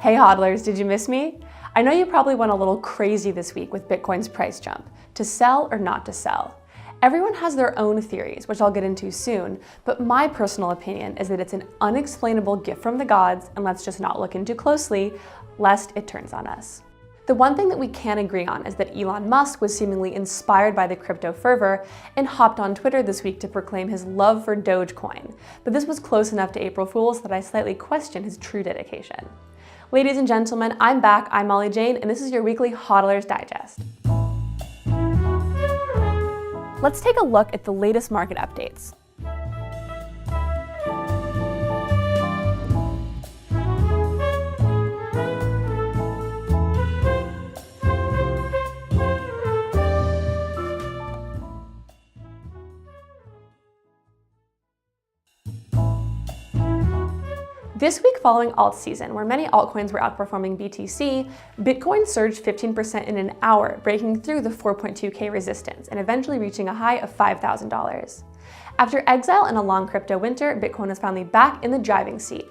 Hey hodlers, did you miss me? I know you probably went a little crazy this week with Bitcoin's price jump. To sell or not to sell? Everyone has their own theories, which I'll get into soon, but my personal opinion is that it's an unexplainable gift from the gods, and let's just not look in too closely, lest it turns on us. The one thing that we can agree on is that Elon Musk was seemingly inspired by the crypto fervor and hopped on Twitter this week to proclaim his love for Dogecoin, but this was close enough to April Fools that I slightly question his true dedication. Ladies and gentlemen, I'm back, I'm Molly Jane, and this is your weekly Hodlers Digest. Let's take a look at the latest market updates. This week following alt season, where many altcoins were outperforming BTC, Bitcoin surged 15% in an hour, breaking through the 4.2K resistance and eventually reaching a high of $5,000. After exile and a long crypto winter, Bitcoin is finally back in the driving seat.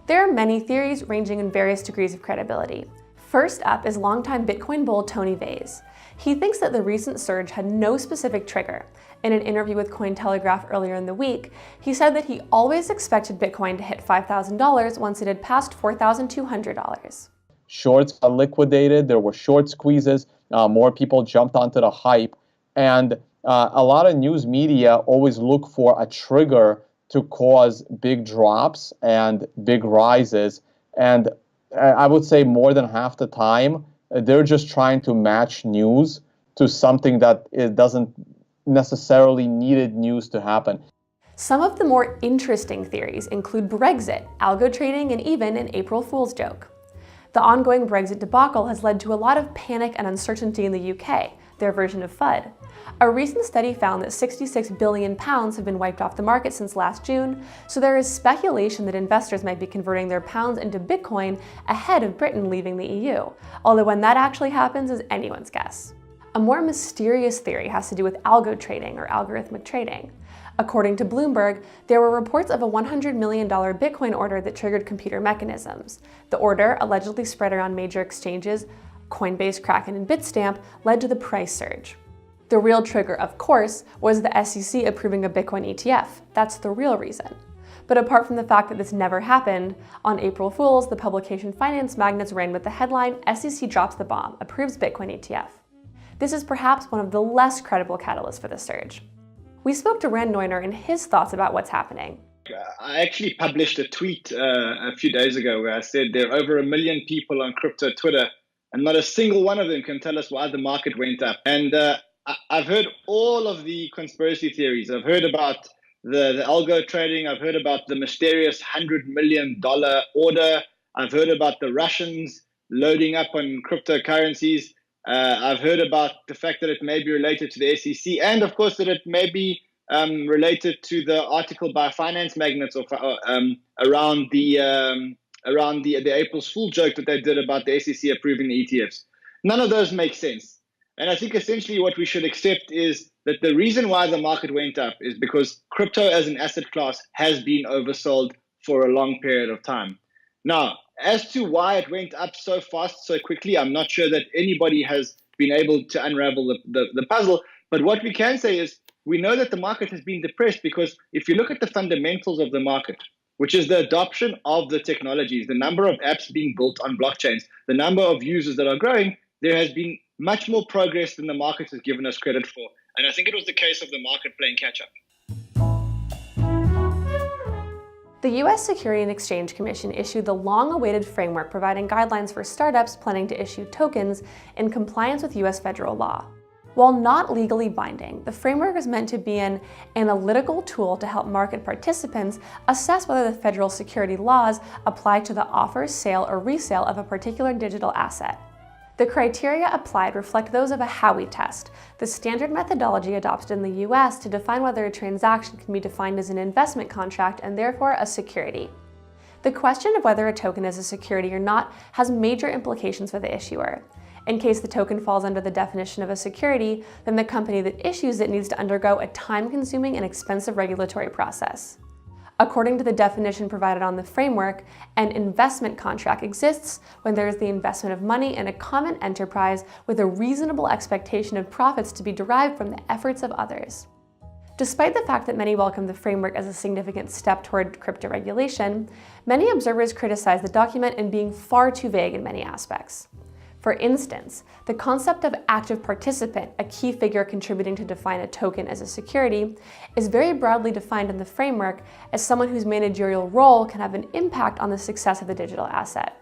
There are many theories ranging in various degrees of credibility. First up is longtime Bitcoin bull Tony Vays. He thinks that the recent surge had no specific trigger. In an interview with Cointelegraph earlier in the week, he said that he always expected Bitcoin to hit $5,000 once it had passed $4,200. Shorts got liquidated, there were short squeezes, more people jumped onto the hype, and a lot of news media always look for a trigger to cause big drops and big rises, and I would say more than half the time, they're just trying to match news to something that it doesn't necessarily needed news to happen. Some of the more interesting theories include Brexit, algo trading, and even an April Fool's joke. The ongoing Brexit debacle has led to a lot of panic and uncertainty in the UK, their version of FUD. A recent study found that £66 billion have been wiped off the market since last June, so there is speculation that investors might be converting their pounds into Bitcoin ahead of Britain leaving the EU, although when that actually happens is anyone's guess. A more mysterious theory has to do with algo trading or algorithmic trading. According to Bloomberg, there were reports of a $100 million Bitcoin order that triggered computer mechanisms. The order, allegedly spread around major exchanges, Coinbase, Kraken, and Bitstamp, led to the price surge. The real trigger, of course, was the SEC approving a Bitcoin ETF. That's the real reason. But apart from the fact that this never happened, on April Fools, the publication Finance Magnates ran with the headline, "SEC drops the bomb, approves Bitcoin ETF." This is perhaps one of the less credible catalysts for the surge. We spoke to Rand Neuner and his thoughts about what's happening. I actually published a tweet a few days ago where I said there are over 1 million people on crypto Twitter, and not a single one of them can tell us why the market went up. And I've heard all of the conspiracy theories. I've heard about the algo trading. I've heard about the mysterious $100 million order. I've heard about the Russians loading up on cryptocurrencies. I've heard about the fact that it may be related to the SEC, and of course that it may be related to the article by Finance Magnates around the April Fool joke that they did about the SEC approving the ETFs. None of those make sense. And I think essentially what we should accept is that the reason why the market went up is because crypto as an asset class has been oversold for a long period of time. Now, as to why it went up so fast, so quickly, I'm not sure that anybody has been able to unravel the puzzle. But what we can say is we know that the market has been depressed because if you look at the fundamentals of the market, which is the adoption of the technologies, the number of apps being built on blockchains, the number of users that are growing, there has been much more progress than the market has given us credit for. And I think it was the case of the market playing catch up. The U.S. Securities and Exchange Commission issued the long-awaited framework providing guidelines for startups planning to issue tokens in compliance with U.S. federal law. While not legally binding, the framework is meant to be an analytical tool to help market participants assess whether the federal security laws apply to the offer, sale, or resale of a particular digital asset. The criteria applied reflect those of a Howey test, the standard methodology adopted in the US to define whether a transaction can be defined as an investment contract and therefore a security. The question of whether a token is a security or not has major implications for the issuer. In case the token falls under the definition of a security, then the company that issues it needs to undergo a time-consuming and expensive regulatory process. According to the definition provided on the framework, an investment contract exists when there is the investment of money in a common enterprise with a reasonable expectation of profits to be derived from the efforts of others. Despite the fact that many welcome the framework as a significant step toward crypto regulation, many observers criticize the document in being far too vague in many aspects. For instance, the concept of active participant, a key figure contributing to define a token as a security, is very broadly defined in the framework as someone whose managerial role can have an impact on the success of the digital asset.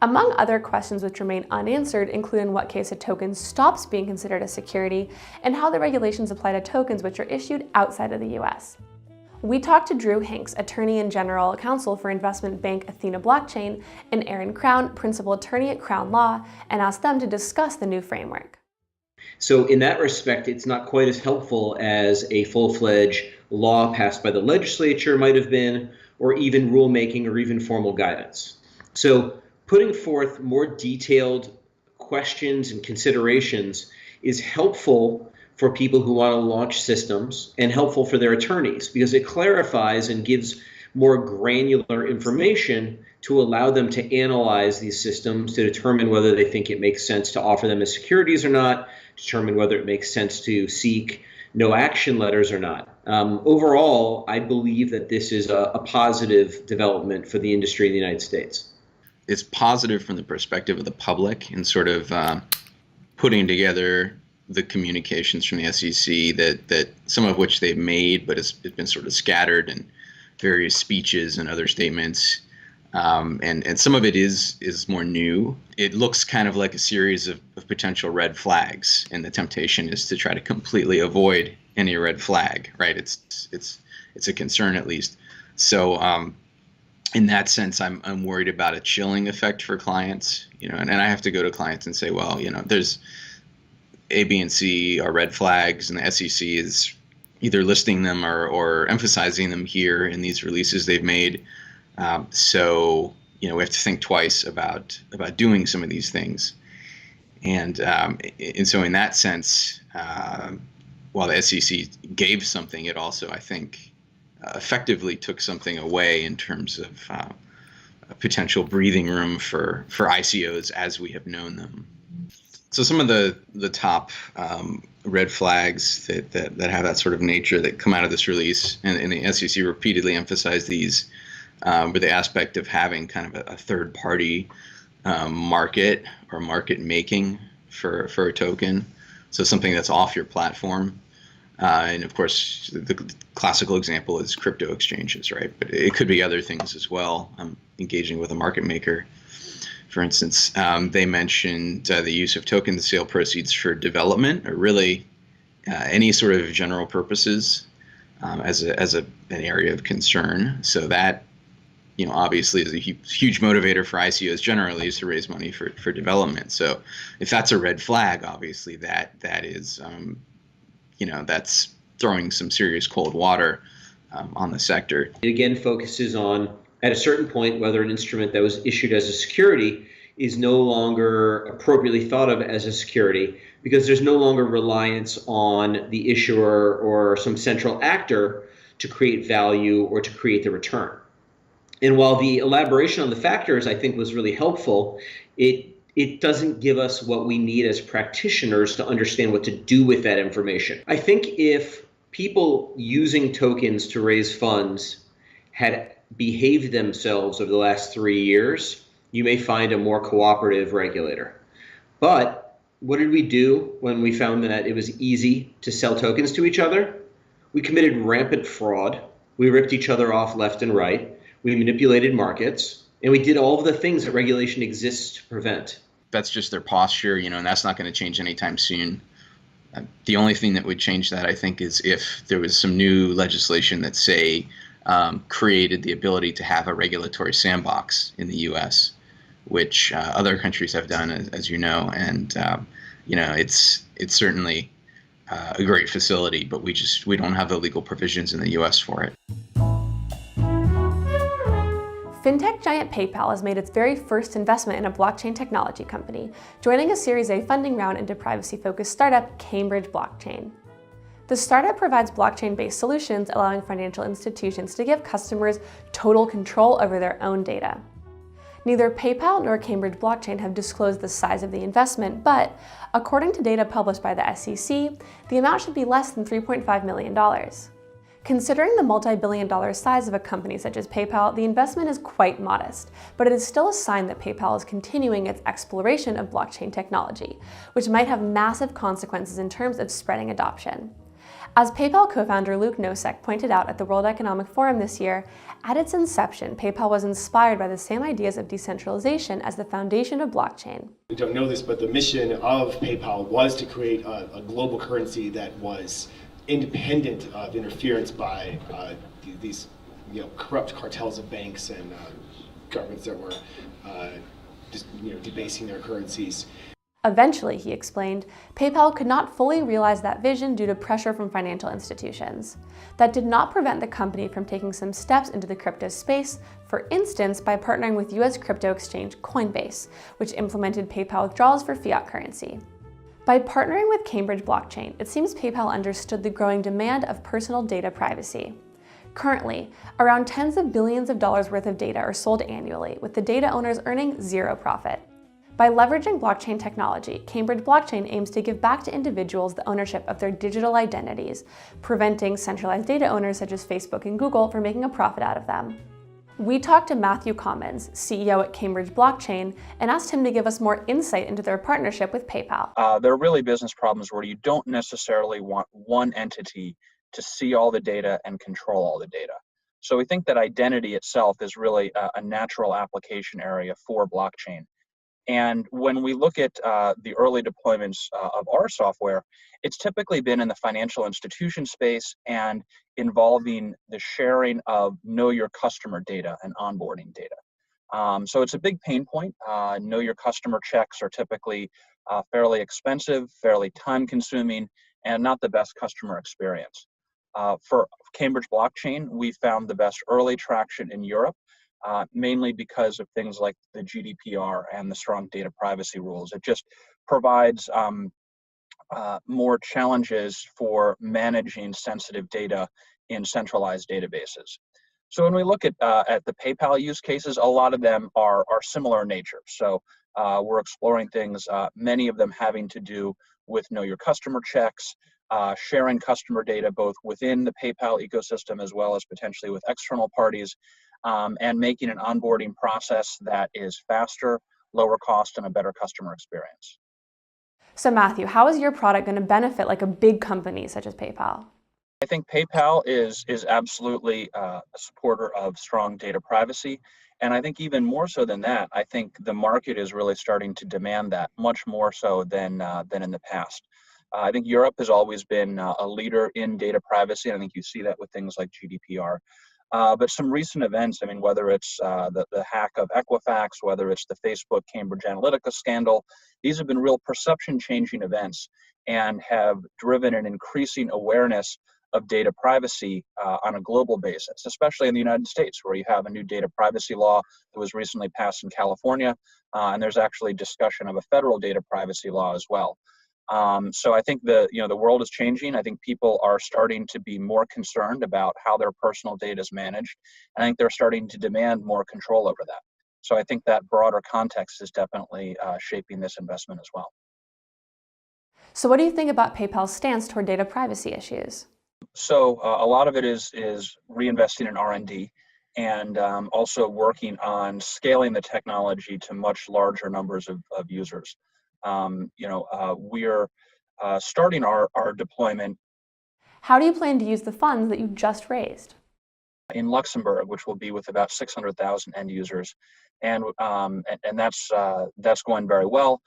Among other questions which remain unanswered include in what case a token stops being considered a security and how the regulations apply to tokens which are issued outside of the US. We talked to Drew Hinks, Attorney and General Counsel for investment bank Athena Blockchain, and Aaron Crown, Principal Attorney at Crown Law, and asked them to discuss the new framework. So in that respect, it's not quite as helpful as a full-fledged law passed by the legislature might have been, or even rulemaking or even formal guidance. So putting forth more detailed questions and considerations is helpful for people who want to launch systems and helpful for their attorneys because it clarifies and gives more granular information to allow them to analyze these systems to determine whether they think it makes sense to offer them as securities or not, determine whether it makes sense to seek no action letters or not. Overall, I believe that this is a positive development for the industry in the United States. It's positive from the perspective of the public and sort of putting together the communications from the SEC that some of which they've made, but it's been sort of scattered in various speeches and other statements. And some of it is more new. It looks kind of like a series of potential red flags, and the temptation is to try to completely avoid any red flag, right? It's a concern at least. So in that sense, I'm worried about a chilling effect for clients, and I have to go to clients and say, well, there's A, B, and C are red flags, and the SEC is either listing them or emphasizing them here in these releases they've made. So we have to think twice about doing some of these things. And so in that sense, while the SEC gave something, it also, I think, effectively took something away in terms of a potential breathing room for ICOs as we have known them. So some of the top red flags that have that sort of nature that come out of this release, and the SEC repeatedly emphasized these, were the aspect of having kind of a third-party market or market making for a token, so something that's off your platform. And of course, the classical example is crypto exchanges, right? But it could be other things as well. Engaging with a market maker. For instance, they mentioned the use of token sale proceeds for development, or really any sort of general purposes, as an area of concern. So that, obviously is a huge motivator for ICOs generally, is to raise money for development. So if that's a red flag, obviously that is, that's throwing some serious cold water on the sector. It again focuses on, at a certain point, whether an instrument that was issued as a security is no longer appropriately thought of as a security because there's no longer reliance on the issuer or some central actor to create value or to create the return. And while the elaboration on the factors, I think, was really helpful, it doesn't give us what we need as practitioners to understand what to do with that information. I think if people using tokens to raise funds had behaved themselves over the last 3 years, you may find a more cooperative regulator. But what did we do when we found that it was easy to sell tokens to each other? We committed rampant fraud. We ripped each other off left and right. We manipulated markets, and we did all of the things that regulation exists to prevent. That's just their posture, and that's not going to change anytime soon. The only thing that would change that, I think, is if there was some new legislation that, say, created the ability to have a regulatory sandbox in the U.S., which other countries have done, as you know. And it's certainly a great facility, but we don't have the legal provisions in the U.S. for it. Fintech giant PayPal has made its very first investment in a blockchain technology company, joining a Series A funding round into privacy-focused startup Cambridge Blockchain. The startup provides blockchain-based solutions, allowing financial institutions to give customers total control over their own data. Neither PayPal nor Cambridge Blockchain have disclosed the size of the investment, but according to data published by the SEC, the amount should be less than $3.5 million. Considering the multi-billion-dollar size of a company such as PayPal, the investment is quite modest, but it is still a sign that PayPal is continuing its exploration of blockchain technology, which might have massive consequences in terms of spreading adoption. As PayPal co-founder Luke Nosek pointed out at the World Economic Forum this year, at its inception, PayPal was inspired by the same ideas of decentralization as the foundation of blockchain. We don't know this, but the mission of PayPal was to create a global currency that was independent of interference by these corrupt cartels of banks and governments that were just debasing their currencies. Eventually, he explained, PayPal could not fully realize that vision due to pressure from financial institutions. That did not prevent the company from taking some steps into the crypto space, for instance, by partnering with US crypto exchange Coinbase, which implemented PayPal withdrawals for fiat currency. By partnering with Cambridge Blockchain, it seems PayPal understood the growing demand of personal data privacy. Currently, around tens of billions of dollars worth of data are sold annually, with the data owners earning zero profit. By leveraging blockchain technology, Cambridge Blockchain aims to give back to individuals the ownership of their digital identities, preventing centralized data owners such as Facebook and Google from making a profit out of them. We talked to Matthew Commons, CEO at Cambridge Blockchain, and asked him to give us more insight into their partnership with PayPal. There are really business problems where you don't necessarily want one entity to see all the data and control all the data. So we think that identity itself is really a natural application area for blockchain. And when we look at the early deployments of our software, it's typically been in the financial institution space and involving the sharing of know your customer data and onboarding data. So it's a big pain point. Know your customer checks are typically fairly expensive, fairly time consuming, and not the best customer experience. For Cambridge Blockchain, we found the best early traction in Europe. Mainly because of things like the GDPR and the strong data privacy rules. It just provides more challenges for managing sensitive data in centralized databases. So when we look at the PayPal use cases, a lot of them are similar in nature. So we're exploring things, many of them having to do with know your customer checks, sharing customer data both within the PayPal ecosystem as well as potentially with external parties. And making an onboarding process that is faster, lower cost, and a better customer experience. So Matthew, how is your product going to benefit like a big company such as PayPal? I think PayPal is absolutely a supporter of strong data privacy. And I think even more so than that, I think the market is really starting to demand that much more so than in the past. I think Europe has always been a leader in data privacy, and I think you see that with things like GDPR. But some recent events, I mean, whether it's the hack of Equifax, whether it's the Facebook Cambridge Analytica scandal, these have been real perception-changing events and have driven an increasing awareness of data privacy on a global basis, especially in the United States, where you have a new data privacy law that was recently passed in California, and there's actually discussion of a federal data privacy law as well. So I think the world is changing. I think people are starting to be more concerned about how their personal data is managed. I think they're starting to demand more control over that. So I think that broader context is definitely shaping this investment as well. So what do you think about PayPal's stance toward data privacy issues? So a lot of it is reinvesting in R&D and also working on scaling the technology to much larger numbers of users. We're starting our deployment. How do you plan to use the funds that you just raised? In Luxembourg, which will be with about 600,000 end users, and that's going very well.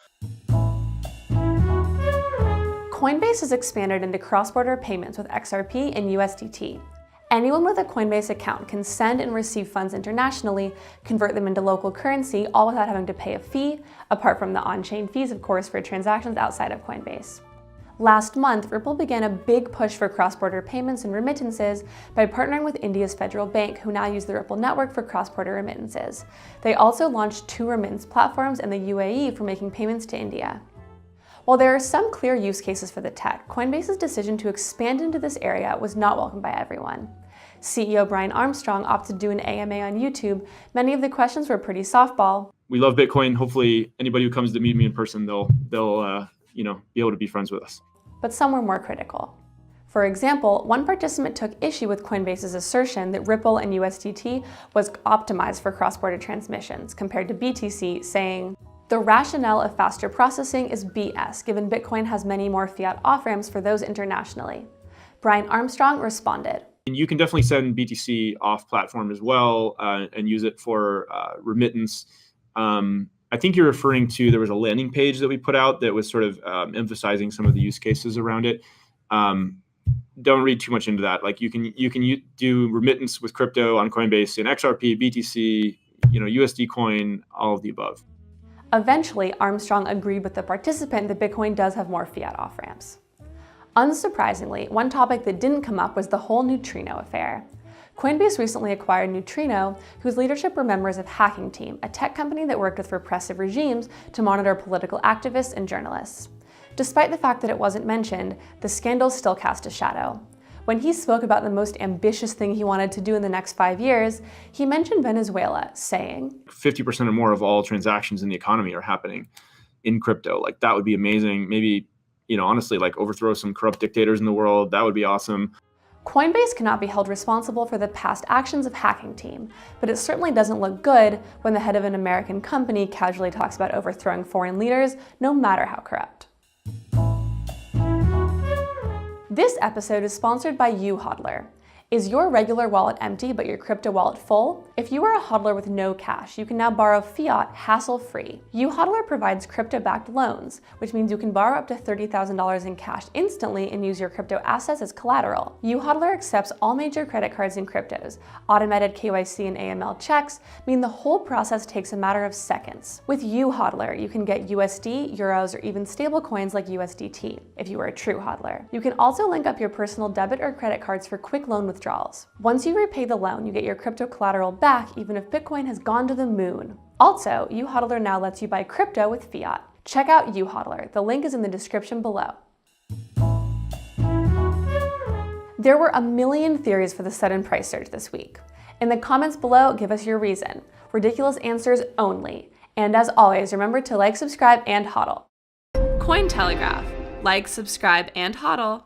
Coinbase has expanded into cross-border payments with XRP and USDT. Anyone with a Coinbase account can send and receive funds internationally, convert them into local currency, all without having to pay a fee, apart from the on-chain fees, of course, for transactions outside of Coinbase. Last month, Ripple began a big push for cross-border payments and remittances by partnering with India's Federal Bank, who now use the Ripple network for cross-border remittances. They also launched 2 remittance platforms in the UAE for making payments to India. While there are some clear use cases for the tech, Coinbase's decision to expand into this area was not welcomed by everyone. CEO Brian Armstrong opted to do an AMA on YouTube. Many of the questions were pretty softball. We love Bitcoin. Hopefully anybody who comes to meet me in person, they'll be able to be friends with us. But some were more critical. For example, one participant took issue with Coinbase's assertion that Ripple and USDT was optimized for cross-border transmissions compared to BTC, saying, "The rationale of faster processing is BS, given Bitcoin has many more fiat off-ramps for those internationally." Brian Armstrong responded, And you can definitely send BTC off platform as well and use it for remittance. I think you're referring to, there was a landing page that we put out that was sort of emphasizing some of the use cases around it. Don't read too much into that. Like you can do remittance with crypto on Coinbase in XRP, BTC, USD coin, all of the above. Eventually, Armstrong agreed with the participant that Bitcoin does have more fiat off-ramps. Unsurprisingly, one topic that didn't come up was the whole Neutrino affair. Coinbase recently acquired Neutrino, whose leadership were members of Hacking Team, a tech company that worked with repressive regimes to monitor political activists and journalists. Despite the fact that it wasn't mentioned, the scandal still cast a shadow. When he spoke about the most ambitious thing he wanted to do in the next 5 years, he mentioned Venezuela, saying, 50% or more of all transactions in the economy are happening in crypto. Like that would be amazing. Maybe, honestly, like overthrow some corrupt dictators in the world. That would be awesome. Coinbase cannot be held responsible for the past actions of Hacking Team, but it certainly doesn't look good when the head of an American company casually talks about overthrowing foreign leaders, no matter how corrupt. This episode is sponsored by YouHodler. Is your regular wallet empty but your crypto wallet full? If you are a hodler with no cash, you can now borrow fiat hassle-free. YouHodler provides crypto-backed loans, which means you can borrow up to $30,000 in cash instantly and use your crypto assets as collateral. YouHodler accepts all major credit cards and cryptos. Automated KYC and AML checks mean the whole process takes a matter of seconds. With YouHodler, you can get USD, euros, or even stable coins like USDT, if you are a true hodler. You can also link up your personal debit or credit cards for quick loan withdrawals. Once you repay the loan, you get your crypto collateral back even if Bitcoin has gone to the moon. Also, YouHodler now lets you buy crypto with fiat. Check out YouHodler. The link is in the description below. There were a million theories for the sudden price surge this week. In the comments below, give us your reason. Ridiculous answers only. And as always, remember to like, subscribe, and hodl. Cointelegraph. Like, subscribe, and hodl.